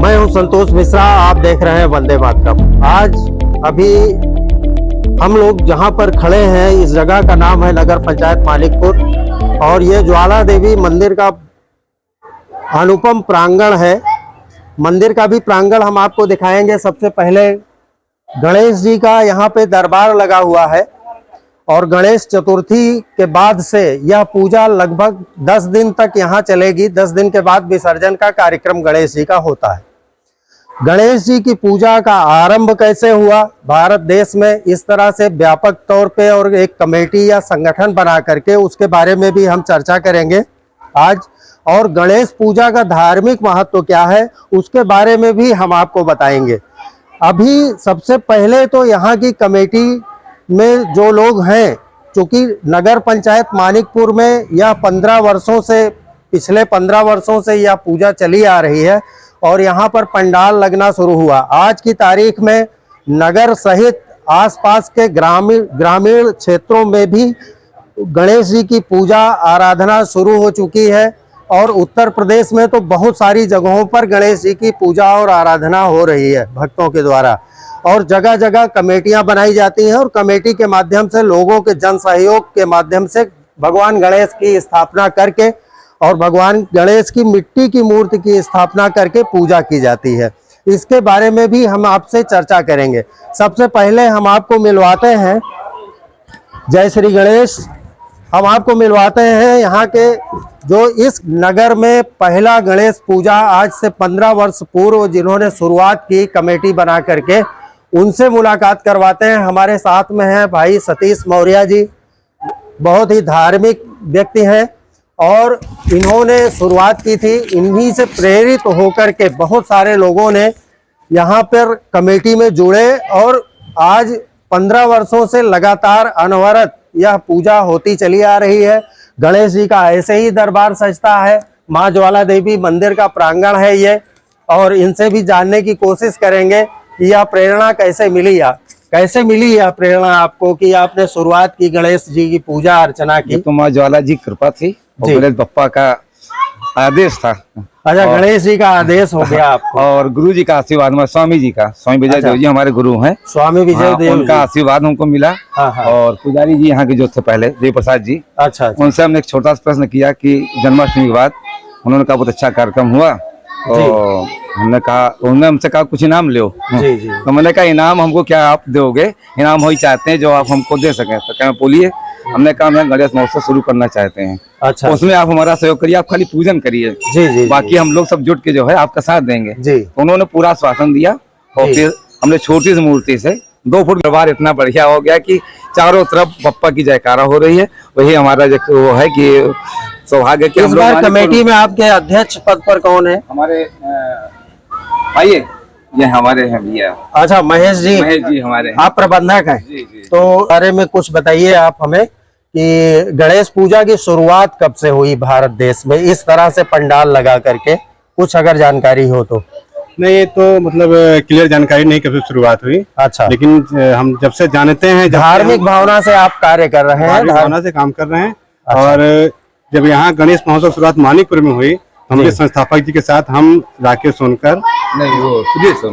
मैं हूं संतोष मिश्रा, आप देख रहे हैं वंदे मातरम। आज अभी हम लोग जहां पर खड़े हैं, इस जगह का नाम है नगर पंचायत मानिकपुर और ये ज्वाला देवी मंदिर का अनुपम प्रांगण है। मंदिर का भी प्रांगण हम आपको दिखाएंगे। सबसे पहले गणेश जी का यहाँ पे दरबार लगा हुआ है और गणेश चतुर्थी के बाद से यह पूजा लगभग 10 दिन तक यहाँ चलेगी। 10 दिन के बाद विसर्जन का कार्यक्रम गणेश जी का होता है। गणेश जी की पूजा का आरंभ कैसे हुआ भारत देश में, इस तरह से व्यापक तौर पे और एक कमेटी या संगठन बना करके, उसके बारे में भी हम चर्चा करेंगे आज। और गणेश पूजा का धार्मिक महत्व क्या है उसके बारे में भी हम आपको बताएंगे। अभी सबसे पहले तो यहाँ की कमेटी में जो लोग हैं, चूँकि नगर पंचायत मानिकपुर में यह 15 वर्षों से, पिछले 15 वर्षों से यह पूजा चली आ रही है और यहाँ पर पंडाल लगना शुरू हुआ। आज की तारीख में नगर सहित आसपास के ग्रामीण क्षेत्रों में भी गणेश जी की पूजा आराधना शुरू हो चुकी है और उत्तर प्रदेश में तो बहुत सारी जगहों पर गणेश जी की पूजा और आराधना हो रही है भक्तों के द्वारा। और जगह जगह कमेटियां बनाई जाती हैं और कमेटी के माध्यम से, लोगों के जन सहयोग के माध्यम से भगवान गणेश की स्थापना करके और भगवान गणेश की मिट्टी की मूर्ति की स्थापना करके पूजा की जाती है। इसके बारे में भी हम आपसे चर्चा करेंगे। सबसे पहले हम आपको मिलवाते हैं, जय श्री गणेश, हम आपको मिलवाते हैं यहाँ के जो इस नगर में पहला गणेश पूजा आज से 15 वर्ष पूर्व जिन्होंने शुरुआत की कमेटी बना करके, उनसे मुलाकात करवाते हैं। हमारे साथ में हैं भाई सतीश मौर्य जी, बहुत ही धार्मिक व्यक्ति हैं और इन्होंने शुरुआत की थी। इन्हीं से प्रेरित होकर के बहुत सारे लोगों ने यहाँ पर कमेटी में जुड़े और आज 15 वर्षों से लगातार अनवरत यह पूजा होती चली आ रही है। गणेश जी का ऐसे ही दरबार सजता है। माँ ज्वाला देवी मंदिर का प्रांगण है ये, और इनसे भी जानने की कोशिश करेंगे कि यह प्रेरणा कैसे मिली यह प्रेरणा आपको कि आपने शुरुआत की गणेश जी की पूजा अर्चना की। तो माँ ज्वाला जी कृपा थी और गणेश बप्पा का आदेश था। अच्छा, गणेश जी का आदेश हो गया आपको और गुरु जी का आशीर्वाद, स्वामी जी का, स्वामी विजय देव जी हमारे गुरु हैं, स्वामी विजय देव, उनका आशीर्वाद हमको मिला। और पुजारी जी यहाँ के जो थे पहले, देव प्रसाद जी, अच्छा, उनसे हमने एक छोटा सा प्रश्न किया कि जन्माष्टमी के बाद, उन्होंने कहा बहुत अच्छा कार्यक्रम हुआ और हमने कहा, उन्होंने हमसे कहा कुछ इनाम लो। तो मैंने कहा इनाम हमको क्या आप दोगे, इनाम वही चाहते हैं जो आप हमको दे सकें। तो क्या बोलिए, हमने कहा मैं गणेश महोत्सव शुरू करना चाहते हैं। अच्छा, उसमें आप हमारा सहयोग करिए, आप खाली पूजन करिए, बाकी हम लोग सब जुट के जो है आपका साथ देंगे। तो उन्होंने पूरा आश्वासन दिया और फिर हमने छोटी सी मूर्ति से 2 फुट दरबार इतना बढ़िया हो गया कि चारों तरफ बप्पा की जयकारा हो रही है। वही हमारा वो है कि सौभाग्य कि इस बार कमेटी में आपके अध्यक्ष पद पर कौन है? हमारे आइए, ये हमारे हैं भैया। अच्छा, महेश जी हमारे, आप प्रबंधक हैं। तो बारे में कुछ बताइए आप हमें कि गणेश पूजा की शुरुआत कब से हुई भारत देश में, इस तरह से पंडाल लगा करके, कुछ अगर जानकारी हो तो। नहीं, ये तो मतलब क्लियर जानकारी नहीं कब से शुरुआत हुई। अच्छा, लेकिन हम जब से जानते हैं, धार्मिक भावना से आप कार्य कर रहे हैं, भावना से काम कर रहे हैं। अच्छा। और जब यहाँ गणेश महोत्सव शुरुआत मानिकपुर में हुई, हमारे संस्थापक जी के साथ हम राकेश सोनकर,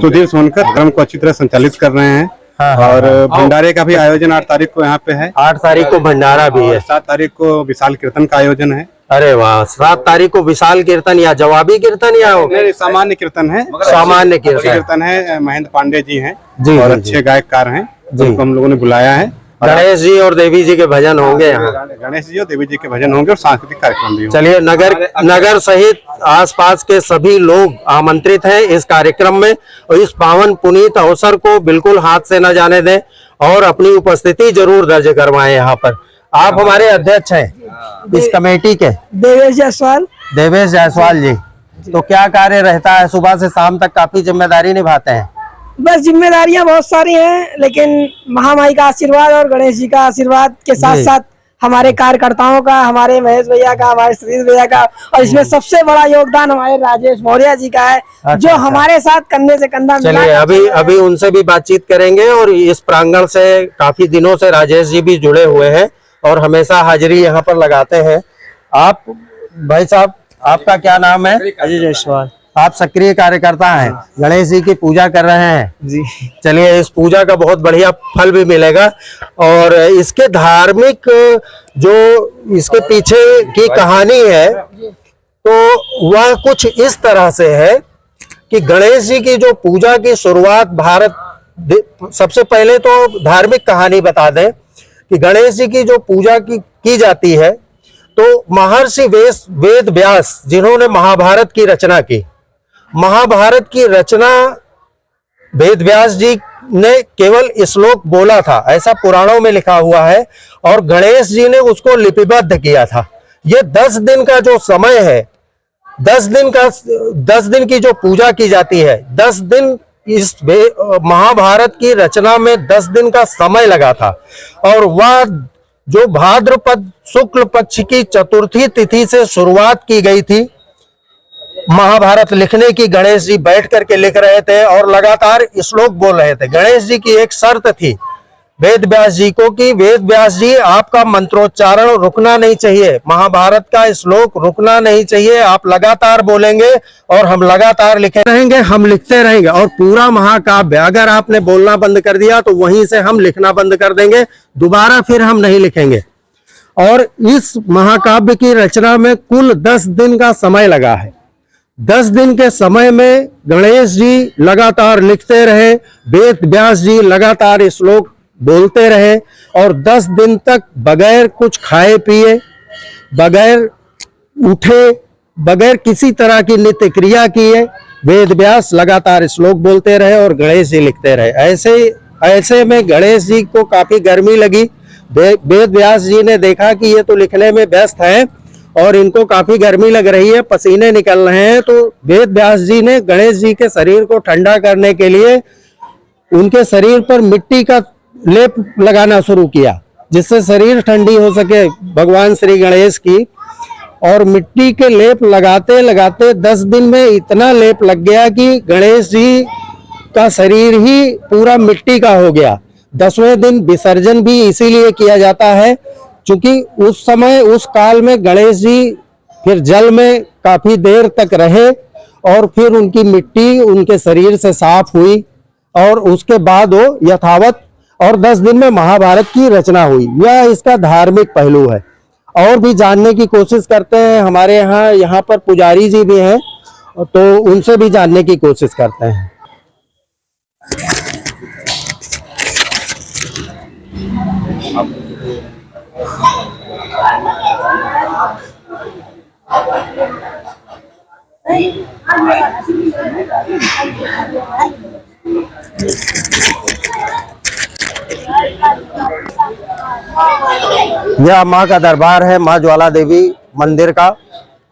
सुधीर सोनकर कार्यक्रम को अच्छी तरह संचालित कर रहे हैं। और भंडारे का भी आयोजन 8 तारीख को यहाँ पे है। 8 तारीख को भंडारा भी है। 7 तारीख को विशाल कीर्तन का आयोजन है। अरे वाह, 7 तारीख को विशाल कीर्तन या जवाबी कीर्तन या सामान्य कीर्तन है? सामान्य कीर्तन है। महेंद्र पांडे जी हैं और अच्छे गायककार हैं, जिनको हम लोगों ने बुलाया है। गणेश जी और देवी जी के भजन होंगे यहाँ। गणेश जी और देवी जी के भजन होंगे और सांस्कृतिक कार्यक्रम भी। चलिए, नगर सहित आसपास के सभी लोग आमंत्रित हैं इस कार्यक्रम में और इस पावन पुनीत अवसर को बिल्कुल हाथ से न जाने दें और अपनी उपस्थिति जरूर दर्ज करवाएं यहाँ पर। आप हमारे अध्यक्ष हैं इस कमेटी के? देवेश जायसवाल जी। तो क्या कार्य रहता है, सुबह से शाम तक काफी जिम्मेदारी निभाते हैं? बस जिम्मेदारियां बहुत सारी हैं, लेकिन महामाई का आशीर्वाद और गणेश जी का आशीर्वाद के साथ साथ हमारे कार्यकर्ताओं का, हमारे महेश भैया का, हमारे सतीश भैया का, और इसमें सबसे बड़ा योगदान हमारे राजेश मौर्य जी का है। अच्छा, जो हमारे साथ कंधे से कंधा मिला। चलिए, अभी उनसे भी बातचीत करेंगे। और इस प्रांगण से काफी दिनों से राजेश जी भी जुड़े हुए हैं और हमेशा हाजिरी यहाँ पर लगाते हैं। आप भाई साहब, आपका क्या नाम है? अजय जायसवाल। आप सक्रिय कार्यकर्ता हैं, गणेश जी की पूजा कर रहे हैं जी। चलिए, इस पूजा का बहुत बढ़िया फल भी मिलेगा। और इसके धार्मिक जो इसके पीछे की कहानी है तो वह कुछ इस तरह से है कि गणेश जी की जो पूजा की शुरुआत सबसे पहले तो धार्मिक कहानी बता दें कि गणेश जी की जो पूजा की जाती है तो महर्षि वेद व्यास, जिन्होंने महाभारत की रचना की, महाभारत की रचना वेद व्यास जी ने केवल श्लोक बोला था, ऐसा पुराणों में लिखा हुआ है, और गणेश जी ने उसको लिपिबद्ध किया था। ये 10 दिन का जो समय है, 10 दिन की जो पूजा की जाती है, 10 दिन इस महाभारत की रचना में 10 दिन का समय लगा था। और वह जो भाद्रपद शुक्ल पक्ष की चतुर्थी तिथि से शुरुआत की गई थी महाभारत लिखने की। गणेश जी बैठ करके लिख रहे थे और लगातार श्लोक बोल रहे थे। गणेश जी की एक शर्त थी वेद व्यास जी को कि वेद व्यास जी, आपका मंत्रोच्चारण रुकना नहीं चाहिए, महाभारत का श्लोक रुकना नहीं चाहिए, आप लगातार बोलेंगे और हम लगातार लिखे रहेंगे, हम लिखते रहेंगे। और पूरा महाकाव्य अगर आपने बोलना बंद कर दिया तो वहीं से हम लिखना बंद कर देंगे, दोबारा फिर हम नहीं लिखेंगे। और इस महाकाव्य की रचना में कुल 10 दिन का समय लगा है। 10 दिन के समय में गणेश जी लगातार लिखते रहे, वेद व्यास जी लगातार श्लोक बोलते रहे, और 10 दिन तक बगैर कुछ खाए पिए, बगैर उठे, बगैर किसी तरह की नित्य क्रिया किए वेद व्यास लगातार श्लोक बोलते रहे और गणेश जी लिखते रहे। ऐसे में गणेश जी को काफी गर्मी लगी। वेद व्यास जी ने देखा कि ये तो लिखने में व्यस्त है और इनको काफी गर्मी लग रही है, पसीने निकल रहे हैं, तो वेद व्यास जी ने गणेश जी के शरीर को ठंडा करने के लिए उनके शरीर पर मिट्टी का लेप लगाना शुरू किया, जिससे शरीर ठंडी हो सके भगवान श्री गणेश की। और मिट्टी के लेप लगाते लगाते 10 दिन में इतना लेप लग गया कि गणेश जी का शरीर ही पूरा मिट्टी का हो गया। 10वें दिन विसर्जन भी इसीलिए किया जाता है क्योंकि उस समय, उस काल में गणेश जी फिर जल में काफी देर तक रहे और फिर उनकी मिट्टी उनके शरीर से साफ हुई और उसके बाद वो यथावत, और 10 दिन में महाभारत की रचना हुई। यह इसका धार्मिक पहलू है। और भी जानने की कोशिश करते हैं, हमारे यहाँ पर पुजारी जी भी हैं तो उनसे भी जानने की कोशिश करते हैं। यह माँ का दरबार है, माँ ज्वाला देवी मंदिर का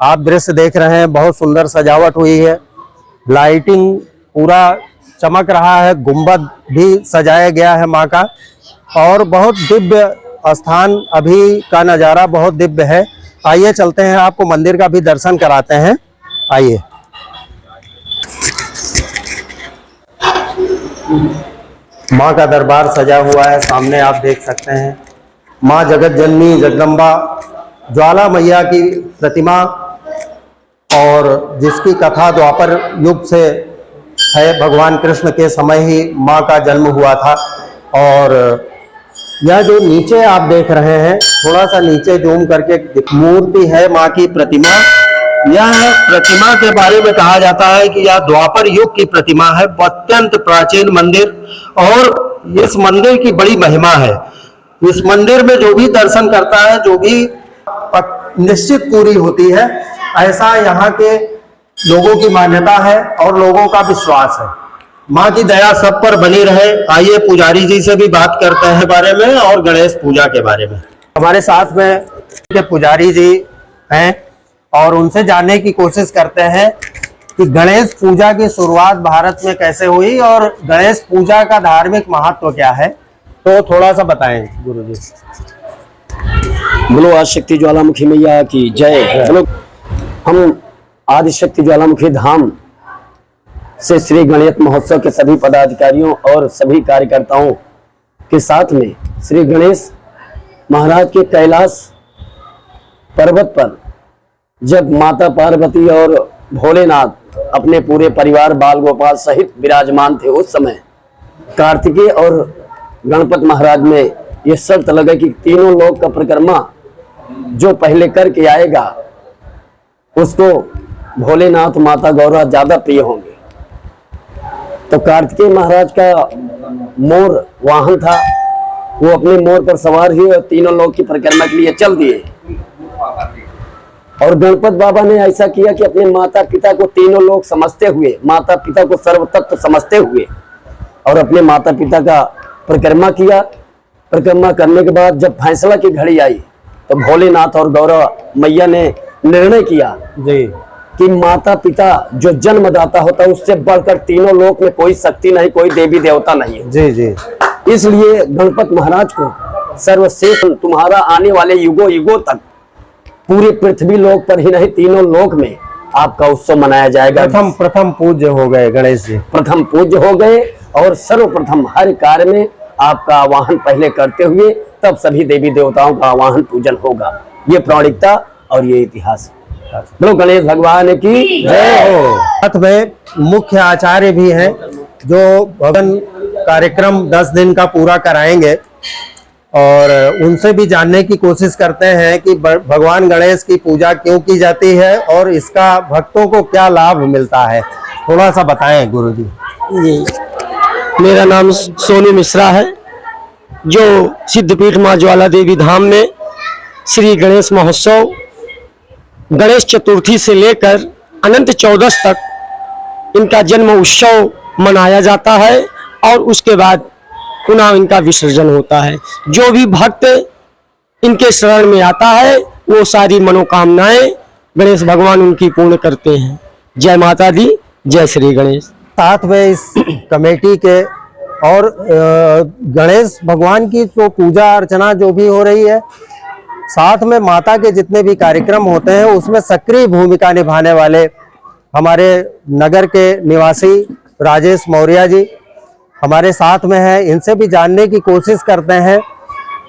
आप दृश्य देख रहे हैं। बहुत सुंदर सजावट हुई है, लाइटिंग पूरा चमक रहा है, गुंबद भी सजाया गया है माँ का, और बहुत दिव्य स्थान, अभी का नज़ारा बहुत दिव्य है। आइए चलते हैं, आपको मंदिर का भी दर्शन कराते हैं, आइए। माँ का दरबार सजा हुआ है, सामने आप देख सकते हैं माँ जगत जननी जगदम्बा ज्वाला मैया की प्रतिमा, और जिसकी कथा द्वापर युग से है। भगवान कृष्ण के समय ही माँ का जन्म हुआ था। और यह जो नीचे आप देख रहे हैं, थोड़ा सा नीचे जूम करके, मूर्ति है माँ की प्रतिमा। यह प्रतिमा के बारे में कहा जाता है कि यह द्वापर युग की प्रतिमा है, अत्यंत प्राचीन मंदिर, और इस मंदिर की बड़ी महिमा है। इस मंदिर में जो भी दर्शन करता है, जो भी निश्चित पूरी होती है, ऐसा यहाँ के लोगों की मान्यता है और लोगों का विश्वास है। माँ की दया सब पर बनी रहे। आइए पुजारी जी से भी बात करते हैं बारे में और गणेश पूजा के बारे में। हमारे साथ में पुजारी जी हैं और उनसे जानने की कोशिश करते हैं कि गणेश पूजा की शुरुआत भारत में कैसे हुई और गणेश पूजा का धार्मिक महत्व क्या है, तो थोड़ा सा बताएं गुरुजी। बोलो आदिशक्ति ज्वालामुखी मैया की जय। बोलो। हम आदिशक्ति ज्वालामुखी धाम से श्री गणेश महोत्सव के सभी पदाधिकारियों और सभी कार्यकर्ताओं के साथ में श्री गणेश महाराज के कैलाश पर्वत पर जब माता पार्वती और भोलेनाथ अपने पूरे परिवार बाल गोपाल सहित विराजमान थे। उस समय कार्तिकेय और गणपत महाराज में ये शर्त लगा कि तीनों लोक का परिक्रमा जो पहले करके आएगा उसको भोलेनाथ माता गौरा ज्यादा प्रिय होंगे। तो कार्तिकेय महाराज का मोर वाहन था, वो अपने मोर पर सवार हुए और तीनों लोग की परिक्रमा के लिए चल दिए। और गणपत बाबा ने ऐसा किया कि अपने माता पिता को तीनों लोग समझते हुए, माता पिता को सर्व तत्व समझते हुए और अपने माता पिता का परिक्रमा किया। परिक्रमा करने के बाद जब फैसला की घड़ी आई तो भोलेनाथ और गौरा मैया ने निर्णय किया जी कि माता पिता जो जन्मदाता होता है उससे बढ़कर तीनों लोक में कोई शक्ति नहीं, कोई देवी देवता नहीं है। जी जी। इसलिए गणपत महाराज को सर्वश्रेष्ठ तुम्हारा आने वाले युगों युगों तक पूरे पृथ्वी लोक पर ही नहीं तीनों लोक में आपका उत्सव मनाया जाएगा। प्रथम पूज्य हो गए गणेश जी, प्रथम पूज्य हो गए और सर्वप्रथम हर कार्य में आपका आवाहन पहले करते हुए तब सभी देवी देवताओं का आवाहन पूजन होगा। ये पौराणिकता और ये इतिहास। बोलो गणेश भगवान की जय हो। साथ में मुख्य आचार्य भी हैं जो भवन कार्यक्रम 10 दिन का पूरा कराएंगे और उनसे भी जानने की कोशिश करते हैं कि भगवान गणेश की पूजा क्यों की जाती है और इसका भक्तों को क्या लाभ मिलता है, थोड़ा सा बताएं गुरुजी। जी, मेरा नाम सोनू मिश्रा है, जो सिद्धपीठ माँ ज्वाला देवी धाम में श्री गणेश महोत्सव गणेश चतुर्थी से लेकर अनंत चौदस तक इनका जन्म उत्सव मनाया जाता है और उसके बाद पुनः इनका विसर्जन होता है। जो भी भक्त इनके शरण में आता है वो सारी मनोकामनाएं गणेश भगवान उनकी पूर्ण करते हैं। जय माता दी, जय श्री गणेश। साथ में इस कमेटी के और गणेश भगवान की जो पूजा अर्चना जो भी हो रही है, साथ में माता के जितने भी कार्यक्रम होते हैं उसमें सक्रिय भूमिका निभाने वाले हमारे नगर के निवासी राजेश मौर्य जी हमारे साथ में हैं। इनसे भी जानने की कोशिश करते हैं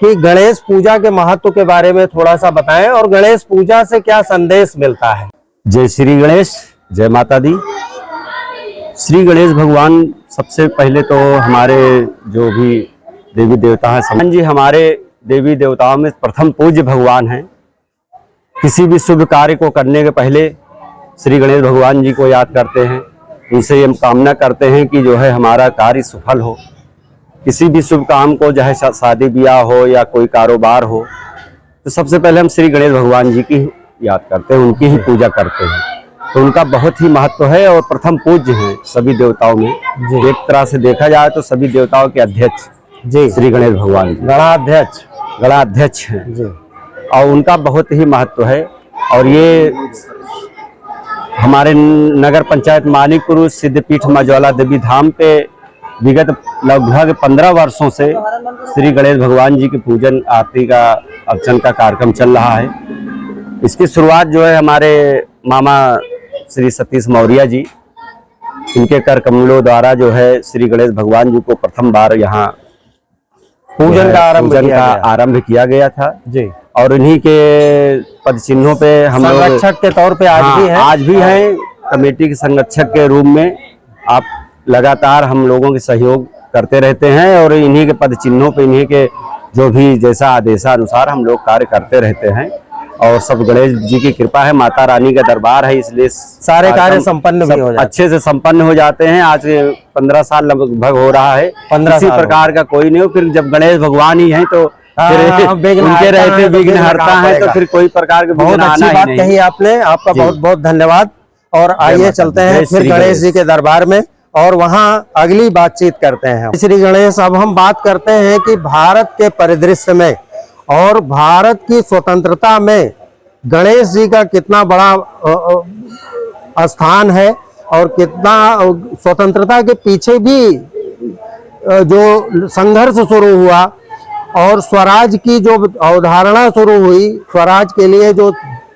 कि गणेश पूजा के महत्व के बारे में थोड़ा सा बताएं और गणेश पूजा से क्या संदेश मिलता है। जय श्री गणेश, जय माता दी। श्री गणेश भगवान सबसे पहले तो हमारे जो भी देवी देवता हैं जी, हमारे देवी देवताओं में प्रथम पूज्य भगवान हैं। किसी भी शुभ कार्य को करने के पहले श्री गणेश भगवान जी को याद करते हैं, उनसे ये कामना करते हैं कि जो है हमारा कार्य सफल हो। किसी भी शुभ काम को चाहे शादी ब्याह हो या कोई कारोबार हो तो सबसे पहले हम श्री गणेश भगवान जी की याद करते हैं, उनकी ही पूजा करते हैं। तो उनका बहुत ही महत्व है और प्रथम पूज्य हैं सभी देवताओं में। एक तरह से देखा जाए तो सभी देवताओं के अध्यक्ष जी श्री गणेश भगवान जी गणाध्यक्ष हैं जी। और उनका बहुत ही महत्व है। और ये हमारे नगर पंचायत मानिकपुर सिद्धपीठ माँ ज्वाला देवी धाम पे विगत लगभग 15 वर्षों से श्री गणेश भगवान जी की पूजन आरती का अर्चन का कार्यक्रम चल रहा है। इसकी शुरुआत जो है हमारे मामा श्री सतीश मौर्य जी, इनके कर कमलों द्वारा जो है श्री गणेश भगवान जी को प्रथम बार यहाँ पूजन का आरंभ किया गया था जी। और इन्हीं के पद चिन्हों पे हम लोग संरक्षक के तौर पे आज भी हैं कमेटी के संरक्षक के रूप में। आप लगातार हम लोगों के सहयोग करते रहते हैं और इन्हीं के पद चिन्हों पे इन्हीं के जो भी जैसा आदेशानुसार हम लोग कार्य करते रहते हैं। और सब गणेश जी की कृपा है, माता रानी का दरबार है, इसलिए सारे कार्य संपन्न भी हो जाते अच्छे से संपन्न हो जाते हैं। आज 15 साल लगभग हो रहा है, 15 किसी प्रकार का कोई नहीं हो। फिर जब गणेश भगवान ही हैं तो उनके रहते विघ्न हरता है तो फिर कोई प्रकार के बहुत अच्छी बात कही आपने, आपका बहुत बहुत धन्यवाद। और आइए चलते हैं फिर गणेश जी के दरबार में और वहाँ अगली बातचीत करते हैं। श्री गणेश, अब हम बात करते हैं कि भारत के परिदृश्य में और भारत की स्वतंत्रता में गणेश जी का कितना बड़ा स्थान है और कितना स्वतंत्रता के पीछे भी जो संघर्ष शुरू हुआ और स्वराज की जो अवधारणा शुरू हुई, स्वराज के लिए जो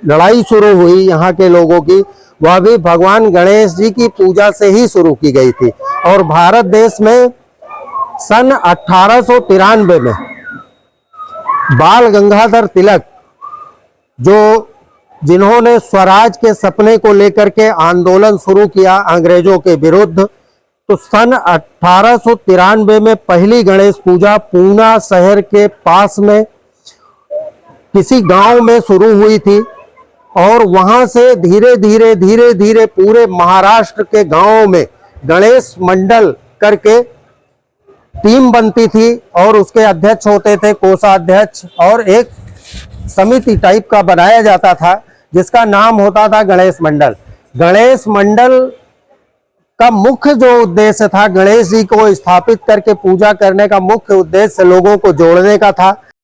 लड़ाई शुरू हुई यहाँ के लोगों की, वह भी भगवान गणेश जी की पूजा से ही शुरू की गई थी। और भारत देश में सन 1893 में बाल गंगाधर तिलक जो जिन्होंने स्वराज के सपने को लेकर के आंदोलन शुरू किया अंग्रेजों के विरुद्ध। तो सन 1893 में पहली गणेश पूजा पूना शहर के पास में किसी गांव में शुरू हुई थी और वहां से धीरे धीरे पूरे महाराष्ट्र के गांवों में गणेश मंडल करके टीम बनती थी और उसके अध्यक्ष होते थे कोषाध्यक्ष, और एक समिति टाइप का बनाया जाता था जिसका नाम होता था गणेश मंडल। गणेश मंडल का मुख्य जो उद्देश्य था, गणेश जी को स्थापित करके पूजा करने का मुख्य उद्देश्य लोगों को जोड़ने का था।